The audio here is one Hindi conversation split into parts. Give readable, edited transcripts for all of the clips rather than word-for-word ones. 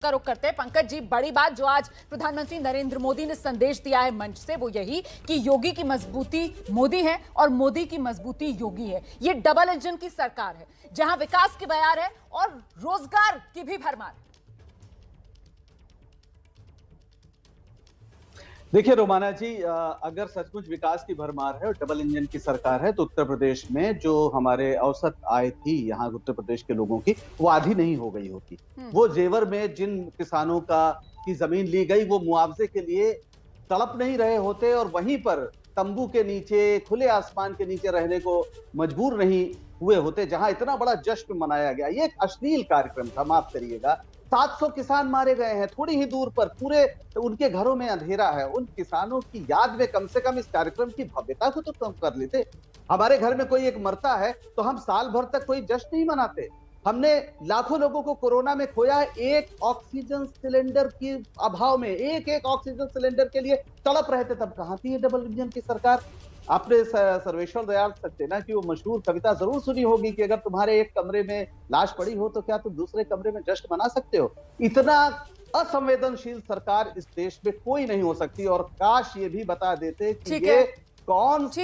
का रुख करते हैं। पंकज जी, बड़ी बात जो आज प्रधानमंत्री नरेंद्र मोदी ने संदेश दिया है मंच से, वो यही कि योगी की मजबूती मोदी है और मोदी की मजबूती योगी है। ये डबल इंजन की सरकार है जहां विकास की बयार है और रोजगार की भी भरमार है। देखिए रोमाना जी, अगर सचमुच विकास की भरमार है और डबल इंजन की सरकार है तो उत्तर प्रदेश में जो हमारे औसत आय थी यहाँ उत्तर प्रदेश के लोगों की, वो आधी नहीं हो गई होती। वो जेवर में जिन किसानों की जमीन ली गई वो मुआवजे के लिए तड़प नहीं रहे होते और वहीं पर तंबू के नीचे, खुले आसमान के नीचे रहने को मजबूर नहीं हुए होते, जहां इतना बड़ा जश्न मनाया गया। ये एक अश्लील कार्यक्रम था, माफ करिएगा। 700 किसान मारे गए हैं, थोड़ी ही दूर पर पूरे उनके घरों में अंधेरा है। उन किसानों की याद में कम से कम इस कार्यक्रम की भव्यता को तो कम कर लेते। हमारे घर में कोई एक मरता है तो हम साल भर तक कोई जश्न नहीं मनाते। हमने लाखों लोगों को कोरोना में खोया है। एक ऑक्सीजन सिलेंडर के अभाव में, एक ऑक्सीजन सिलेंडर के लिए तड़प रहे थे, तब कहां थी ये डबल इंजन की सरकार? आपने सर्वेश्वर दयाल सक्सेना की वो मशहूर कविता जरूर सुनी होगी कि अगर तुम्हारे एक कमरे में लाश पड़ी हो तो क्या तुम दूसरे कमरे में जश्न मना सकते हो? इतना असंवेदनशील सरकार इस देश में कोई नहीं हो सकती। और काश ये भी बता देते कि ये कौन से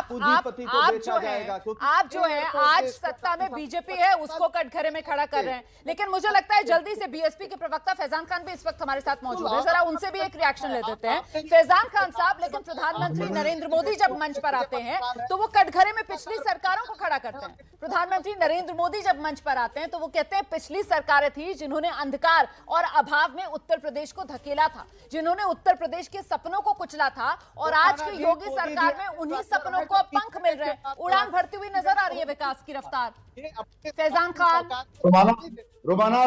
पूंजीपति को बेचा जाएगा। आप जो है आज सत्ता में बीजेपी है उसको कटघरे में खड़ा कर रहे हैं, लेकिन मुझे लगता है जल्दी से बीएसपी के प्रवक्ता फैजान खान भी इस वक्त हमारे साथ मौजूद है, जरा उनसे भी एक रिएक्शन ले देते हैं। फैजान खान साहब, लेकिन प्रधानमंत्री नरेंद्र मोदी जब मंच पर आते हैं तो वो कटघरे में पिछली सरकारों को खड़ा करते हैं। प्रधानमंत्री नरेंद्र मोदी जब मंच पर आते हैं तो वो कहते हैं पिछली सरकारें थी जिन्होंने अंधकार और अभाव में उत्तर प्रदेश को धकेला था, जिन्होंने उत्तर प्रदेश के सपनों को कुचला था, और आज के योगी सरकार में उन्हीं सपनों को पंख मिल रहे हैं, उड़ान भरती हुई नजर आ रही है विकास की रफ्तार। फैजान खान। रोमाना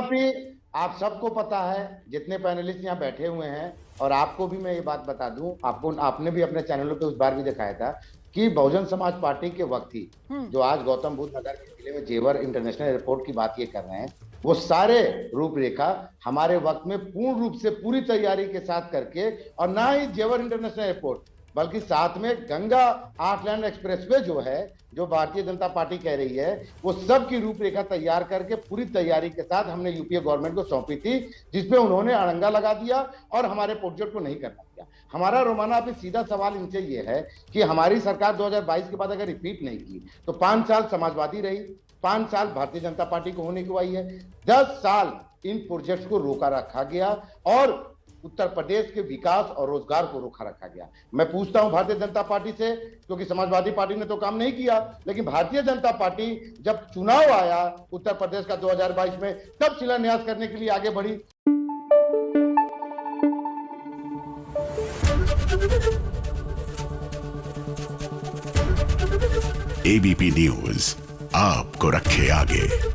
आप सबको पता है, जितने पैनलिस्ट यहाँ बैठे हुए हैं, और आपको भी मैं ये बात बता दूं, आपने भी अपने चैनलों पे उस बार भी दिखाया था कि बहुजन समाज पार्टी के वक्त ही जो आज गौतम बुद्ध नगर के जिले में जेवर इंटरनेशनल एयरपोर्ट की बात ये कर रहे हैं, वो सारे रूपरेखा हमारे वक्त में पूर्ण रूप से पूरी तैयारी के साथ करके, और ना ही जेवर इंटरनेशनल एयरपोर्ट बल्कि साथ में गंगा आर्टलैंड एक्सप्रेसवे जो है, जो भारतीय जनता पार्टी कह रही है, वो सब की रूपरेखा तैयार करके पूरी तैयारी के साथ हमने यूपीए गवर्नमेंट को सौंपी थी, जिसपे उन्होंने अड़ंगा लगा दिया और हमारे प्रोजेक्ट को नहीं करना दिया। हमारा रोमाना अभी सीधा सवाल इनसे ये है कि हमारी सरकार 2022 के बाद अगर रिपीट नहीं की तो 5 साल समाजवादी रही, 5 साल भारतीय जनता पार्टी को होने को आई है, 10 साल इन प्रोजेक्ट्स को रोका रखा गया और उत्तर प्रदेश के विकास और रोजगार को रोका रखा गया। मैं पूछता हूं भारतीय जनता पार्टी से, क्योंकि समाजवादी पार्टी ने तो काम नहीं किया, लेकिन भारतीय जनता पार्टी जब चुनाव आया उत्तर प्रदेश का 2022 में, तब शिलान्यास करने के लिए आगे बढ़ी। एबीपी न्यूज आपको रखे आगे।